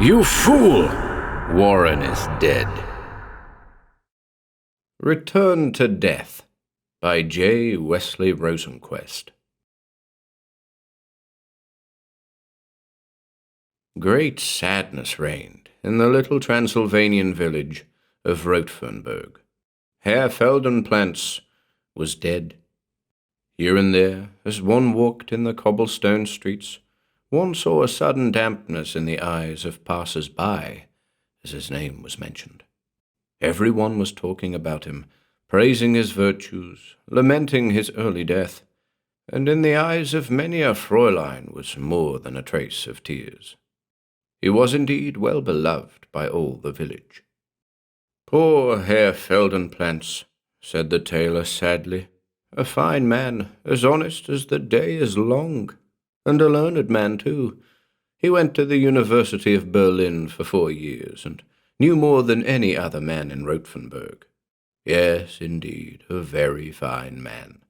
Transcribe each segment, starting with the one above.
You fool! Warren is dead. Return to Death by J. Wesley Rosenquest. Great sadness reigned in the little Transylvanian village of Rothenburg. Herr Feldenplantz was dead. Here and there, as one walked in the cobblestone streets, one saw a sudden dampness in the eyes of passers-by as his name was mentioned. Everyone was talking about him, praising his virtues, lamenting his early death, and in the eyes of many a Fräulein was more than a trace of tears. He was indeed well beloved by all the village. "Poor Herr Feldenplantz," said the tailor sadly, "a fine man, as honest as the day is long, and a learned man too. He went to the University of Berlin for 4 years, and knew more than any other man in Rothenburg. Yes, indeed, a very fine man."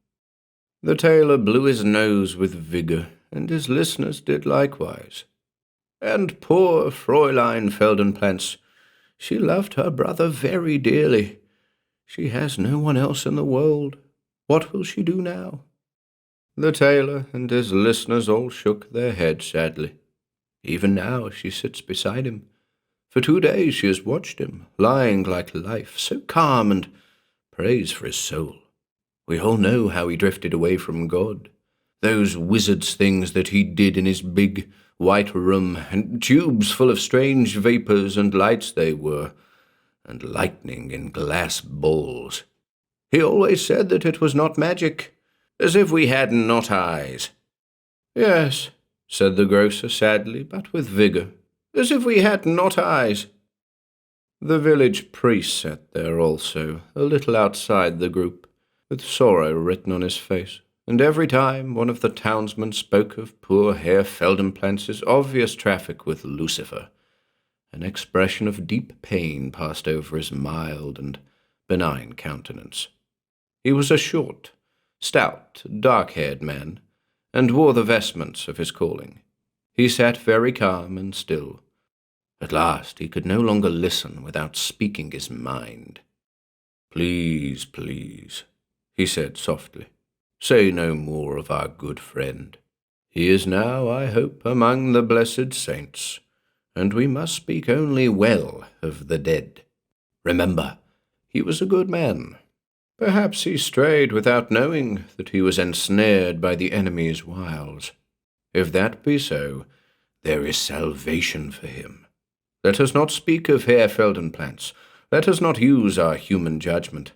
The tailor blew his nose with vigor, and his listeners did likewise. "And poor Fräulein Feldenplantz, she loved her brother very dearly. She has no one else in the world. What will she do now?" The tailor and his listeners all shook their heads sadly. "Even now she sits beside him. For 2 days she has watched him, lying like life, so calm, and prays for his soul. We all know how he drifted away from God. Those wizard's things that he did in his big white room, and tubes full of strange vapors and lights they were, and lightning in glass balls. He always said that it was not magic, as if we had not eyes." "Yes," said the grocer sadly, but with vigor, "as if we had not eyes." The village priest sat there also, a little outside the group, with sorrow written on his face, and every time one of the townsmen spoke of poor Herr Feldenplantz's obvious traffic with Lucifer, an expression of deep pain passed over his mild and benign countenance. He was a short, stout, dark-haired man, and wore the vestments of his calling. He sat very calm and still. At last he could no longer listen without speaking his mind. "Please, please," he said softly, "say no more of our good friend. He is now, I hope, among the blessed saints, and we must speak only well of the dead. Remember, he was a good man. Perhaps he strayed without knowing that he was ensnared by the enemy's wiles. If that be so, there is salvation for him. Let us not speak of Herr Feldenplantz. Let us not use our human judgment.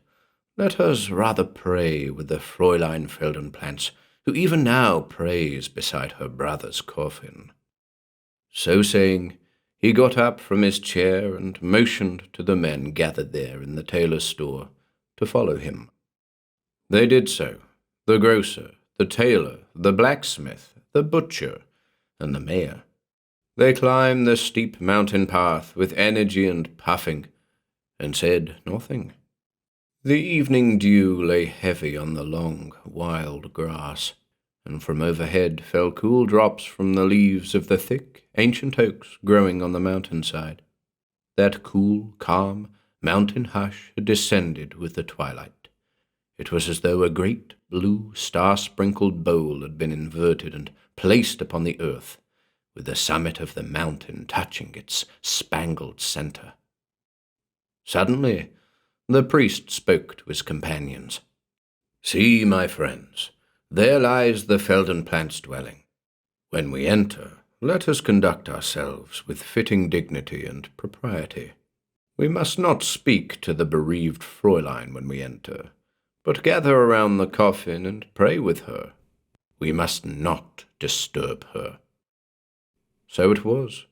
Let us rather pray with the Fräulein Feldenplantz, who even now prays beside her brother's coffin." So saying, he got up from his chair and motioned to the men gathered there in the tailor's store to follow him. They did so, the grocer, the tailor, the blacksmith, the butcher, and the mayor. They climbed the steep mountain path with energy and puffing, and said nothing. The evening dew lay heavy on the long, wild grass, and from overhead fell cool drops from the leaves of the thick, ancient oaks growing on the mountainside. That cool, calm, mountain hush had descended with the twilight. It was as though a great, blue, star-sprinkled bowl had been inverted and placed upon the earth, with the summit of the mountain touching its spangled center. Suddenly, the priest spoke to his companions. "See, my friends, there lies the Feldenplantz dwelling. When we enter, let us conduct ourselves with fitting dignity and propriety. We must not speak to the bereaved Fräulein when we enter, but gather around the coffin and pray with her. We must not disturb her." So it was.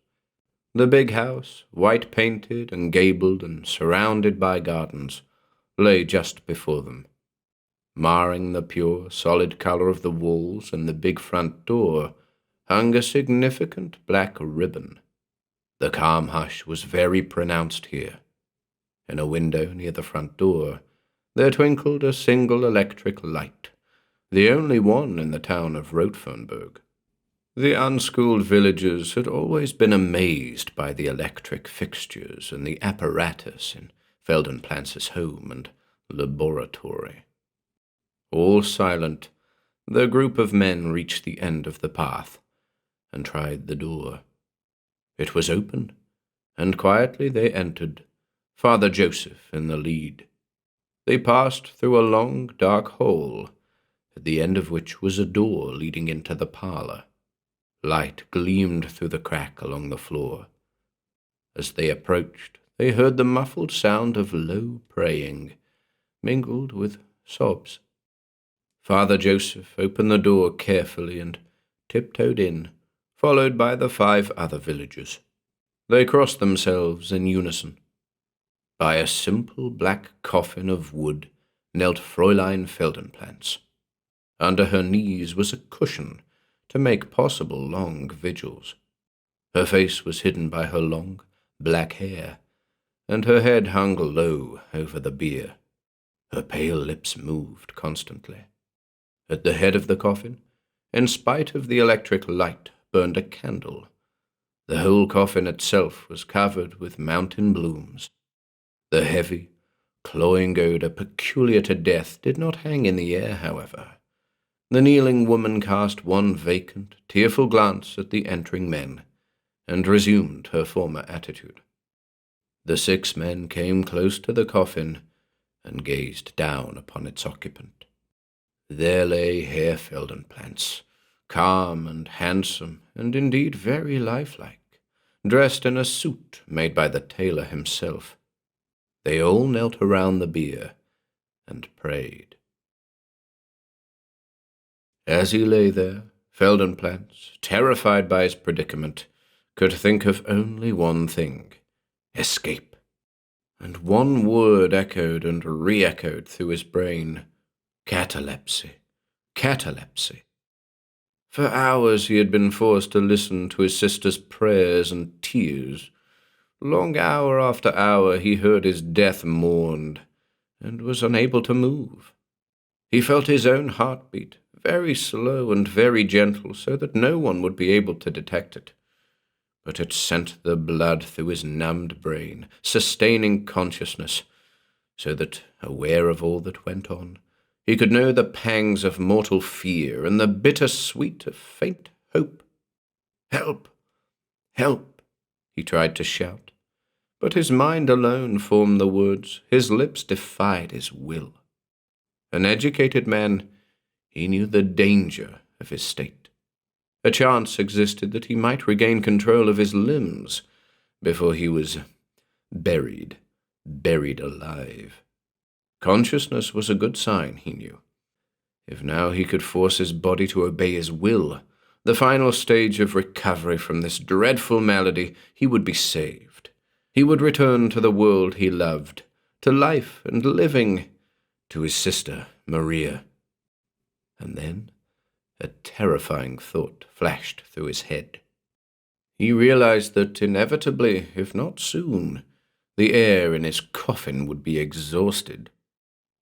The big house, white-painted and gabled and surrounded by gardens, lay just before them. Marring the pure, solid color of the walls and the big front door hung a significant black ribbon. The calm hush was very pronounced here. In a window near the front door, there twinkled a single electric light, the only one in the town of Rothenburg. The unschooled villagers had always been amazed by the electric fixtures and the apparatus in Feldenplance's home and laboratory. All silent, the group of men reached the end of the path and tried the door. It was open, and quietly they entered, Father Joseph in the lead. They passed through a long, dark hall, at the end of which was a door leading into the parlor. Light gleamed through the crack along the floor. As they approached, they heard the muffled sound of low praying, mingled with sobs. Father Joseph opened the door carefully and tiptoed in, followed by the 5 other villagers. They crossed themselves in unison. By a simple black coffin of wood knelt Fräulein Feldenplance. Under her knees was a cushion to make possible long vigils. Her face was hidden by her long, black hair, and her head hung low over the bier. Her pale lips moved constantly. At the head of the coffin, in spite of the electric light, burned a candle. The whole coffin itself was covered with mountain blooms. The heavy, cloying odor peculiar to death did not hang in the air, however. The kneeling woman cast one vacant, tearful glance at the entering men, and resumed her former attitude. The 6 men came close to the coffin and gazed down upon its occupant. There lay Herr Feldenplance, calm and handsome, and indeed very lifelike, dressed in a suit made by the tailor himself. They all knelt around the bier and prayed. As he lay there, Feldenplance, terrified by his predicament, could think of only one thing: escape. And one word echoed and re-echoed through his brain: catalepsy, catalepsy. For hours he had been forced to listen to his sister's prayers and tears. Long hour after hour he heard his death mourned, and was unable to move. He felt his own heartbeat, very slow and very gentle, so that no one would be able to detect it. But it sent the blood through his numbed brain, sustaining consciousness, so that, aware of all that went on, he could know the pangs of mortal fear and the bitter sweet of faint hope. "Help! Help!" he tried to shout, but his mind alone formed the words. His lips defied his will. An educated man, he knew the danger of his state. A chance existed that he might regain control of his limbs before he was buried alive. Consciousness was a good sign, he knew. If now he could force his body to obey his will, the final stage of recovery from this dreadful malady, he would be saved. He would return to the world he loved, to life and living, to his sister, Maria. And then a terrifying thought flashed through his head. He realized that inevitably, if not soon, the air in his coffin would be exhausted.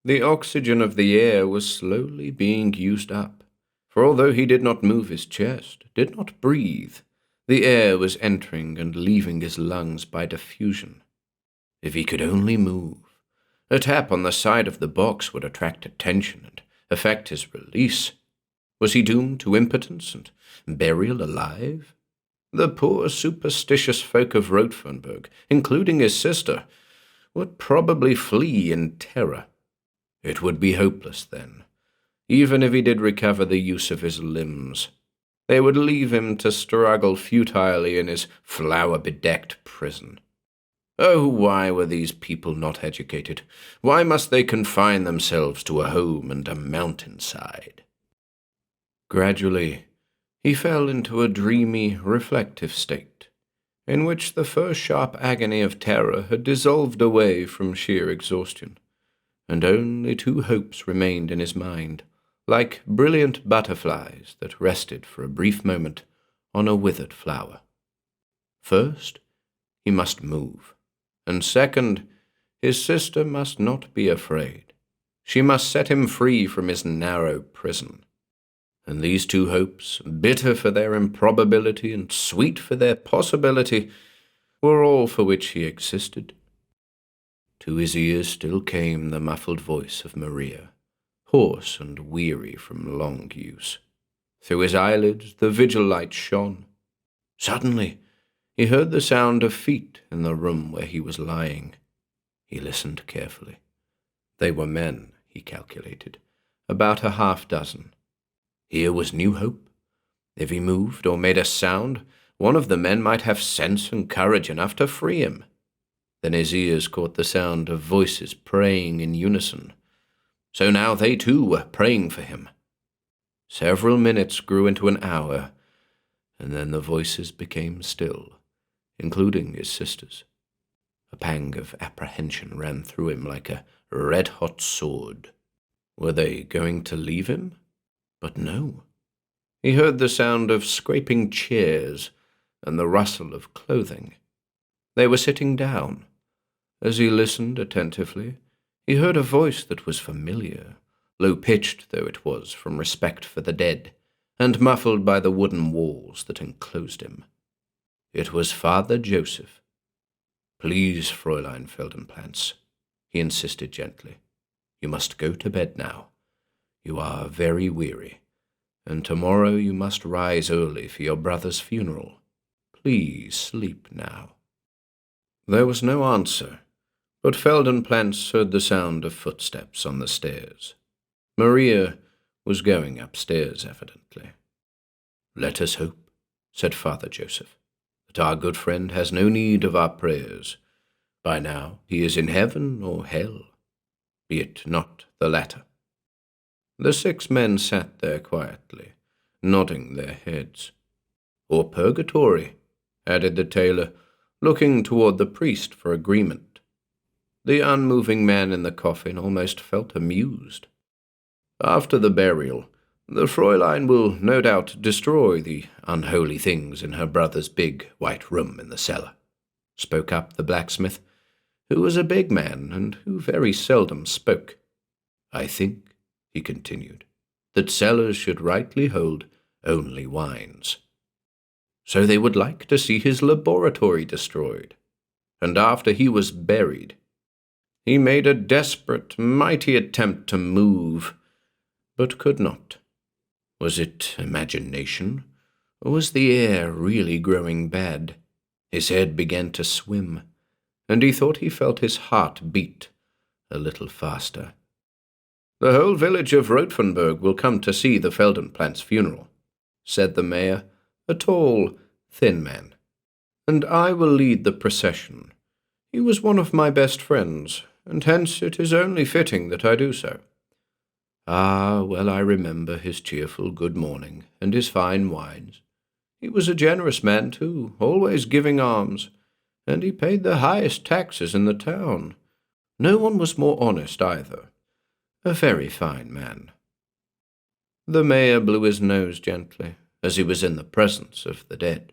The oxygen of the air was slowly being used up, for although he did not move his chest, did not breathe, the air was entering and leaving his lungs by diffusion. If he could only move, a tap on the side of the box would attract attention and effect his release. Was he doomed to impotence and burial alive? The poor superstitious folk of Rothenburg, including his sister, would probably flee in terror. It would be hopeless, then, even if he did recover the use of his limbs. They would leave him to struggle futilely in his flower-bedecked prison. Oh, why were these people not educated? Why must they confine themselves to a home and a mountainside? Gradually, he fell into a dreamy, reflective state, in which the first sharp agony of terror had dissolved away from sheer exhaustion, and only 2 hopes remained in his mind, like brilliant butterflies that rested for a brief moment on a withered flower. First, he must move, and second, his sister must not be afraid. She must set him free from his narrow prison. And these two hopes, bitter for their improbability and sweet for their possibility, were all for which he existed. To his ears still came the muffled voice of Maria, hoarse and weary from long use. Through his eyelids the vigil light shone. Suddenly he heard the sound of feet in the room where he was lying. He listened carefully. They were men, he calculated, about a half-dozen. Here was new hope. If he moved or made a sound, one of the men might have sense and courage enough to free him. Then his ears caught the sound of voices praying in unison. So now they too were praying for him. Several minutes grew into an hour, and then the voices became still, including his sister's. A pang of apprehension ran through him like a red-hot sword. Were they going to leave him? But no. He heard the sound of scraping chairs and the rustle of clothing. They were sitting down. As he listened attentively, he heard a voice that was familiar, low-pitched though it was from respect for the dead, and muffled by the wooden walls that enclosed him. It was Father Joseph. "Please, Fräulein Feldenplantz," he insisted gently. "You must go to bed now. You are very weary, and tomorrow you must rise early for your brother's funeral. Please sleep now." There was no answer, but Feldenplantz heard the sound of footsteps on the stairs. Maria was going upstairs, evidently. "Let us hope," said Father Joseph, "that our good friend has no need of our prayers. By now he is in heaven or hell, be it not the latter." The 6 men sat there quietly, nodding their heads. "Or purgatory," added the tailor, looking toward the priest for agreement. The unmoving man in the coffin almost felt amused. "After the burial, the Fräulein will no doubt destroy the unholy things in her brother's big white room in the cellar," spoke up the blacksmith, who was a big man and who very seldom spoke. "I think," he continued, "that cellars should rightly hold only wines. So they would like to see his laboratory destroyed. And after he was buried, he made a desperate, mighty attempt to move, but could not. Was it imagination, or was the air really growing bad? His head began to swim, and he thought he felt his heart beat a little faster. "The whole village of Rothenburg will come to see the Feldenplantz funeral," said the mayor, a tall, thin man, "and I will lead the procession. He was one of my best friends, and hence it is only fitting that I do so. Ah, well, I remember his cheerful good morning and his fine wines. He was a generous man, too, always giving alms, and he paid the highest taxes in the town. No one was more honest either. A very fine man." The mayor blew his nose gently, as he was in the presence of the dead.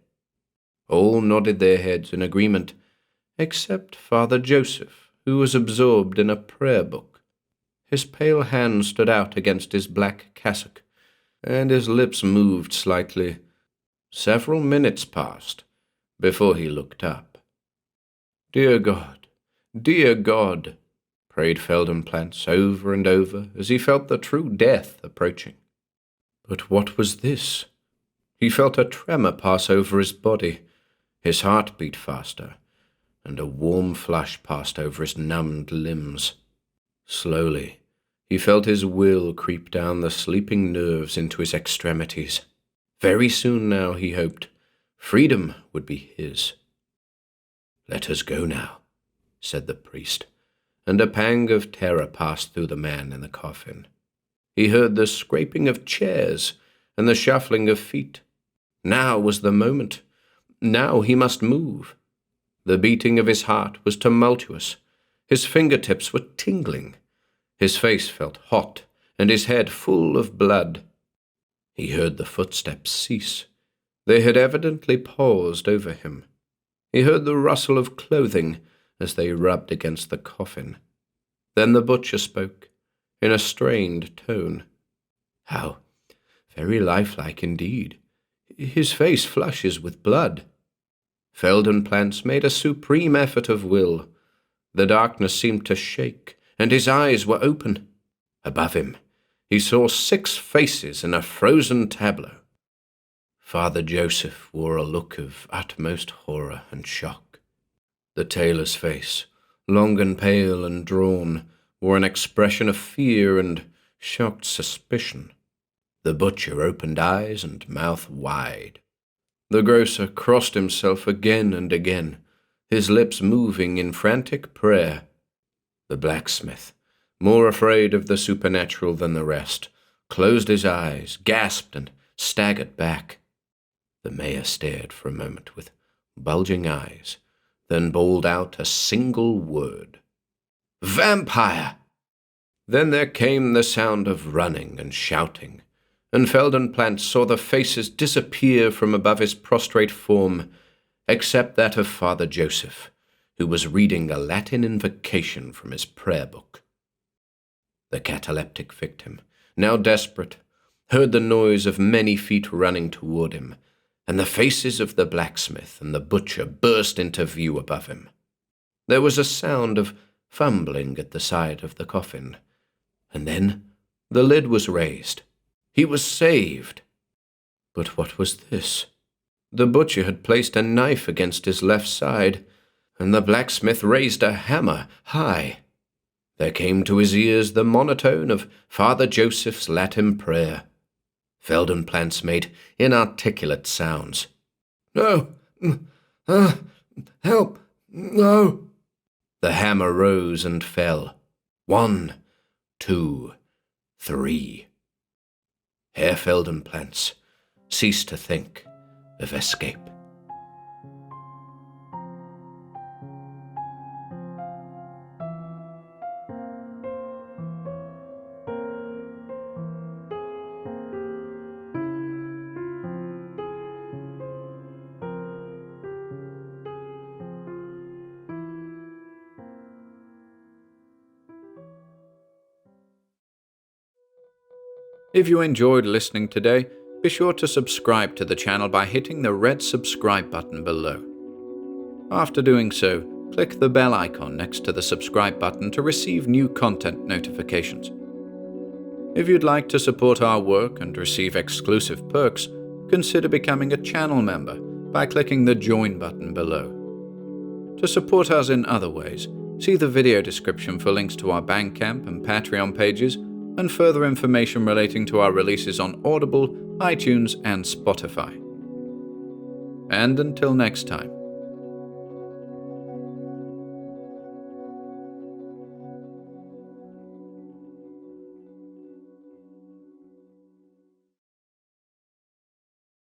All nodded their heads in agreement, except Father Joseph, who was absorbed in a prayer book. His pale hand stood out against his black cassock, and his lips moved slightly. Several minutes passed before he looked up. Dear God, prayed Feldenplantz over and over as he felt the true death approaching. But what was this? He felt a tremor pass over his body. His heart beat faster, and a warm flush passed over his numbed limbs. Slowly, he felt his will creep down the sleeping nerves into his extremities. Very soon now, he hoped, freedom would be his. "Let us go now," said the priest, and a pang of terror passed through the man in the coffin. He heard the scraping of chairs and the shuffling of feet. Now was the moment. Now he must move. The beating of his heart was tumultuous. His fingertips were tingling. His face felt hot, and his head full of blood. He heard the footsteps cease. They had evidently paused over him. He heard the rustle of clothing as they rubbed against the coffin. Then the butcher spoke, in a strained tone. "How very lifelike indeed. His face flushes with blood. Feldenplantz made a supreme effort of will. The darkness seemed to shake, and his eyes were open. Above him, he saw 6 faces in a frozen tableau. Father Joseph wore a look of utmost horror and shock. The tailor's face, long and pale and drawn, wore an expression of fear and shocked suspicion. The butcher opened eyes and mouth wide. The grocer crossed himself again and again, his lips moving in frantic prayer. The blacksmith, more afraid of the supernatural than the rest, closed his eyes, gasped, and staggered back. The mayor stared for a moment with bulging eyes, then bawled out a single word. "Vampire!" Then there came the sound of running and shouting, and Feldenplantz saw the faces disappear from above his prostrate form, except that of Father Joseph, who was reading a Latin invocation from his prayer book. The cataleptic victim, now desperate, heard the noise of many feet running toward him, and the faces of the blacksmith and the butcher burst into view above him. There was a sound of fumbling at the side of the coffin, and then the lid was raised. He was saved. But what was this? The butcher had placed a knife against his left side, and the blacksmith raised a hammer high. There came to his ears the monotone of Father Joseph's Latin prayer. Feldenplantz made inarticulate sounds. "No! Help! No!" The hammer rose and fell. 1, 2, 3. Herr Feldenplantz ceased to think of escape. If you enjoyed listening today, be sure to subscribe to the channel by hitting the red subscribe button below. After doing so, click the bell icon next to the subscribe button to receive new content notifications. If you'd like to support our work and receive exclusive perks, consider becoming a channel member by clicking the join button below. To support us in other ways, see the video description for links to our Bandcamp and Patreon pages, and further information relating to our releases on Audible, iTunes, and Spotify. And until next time.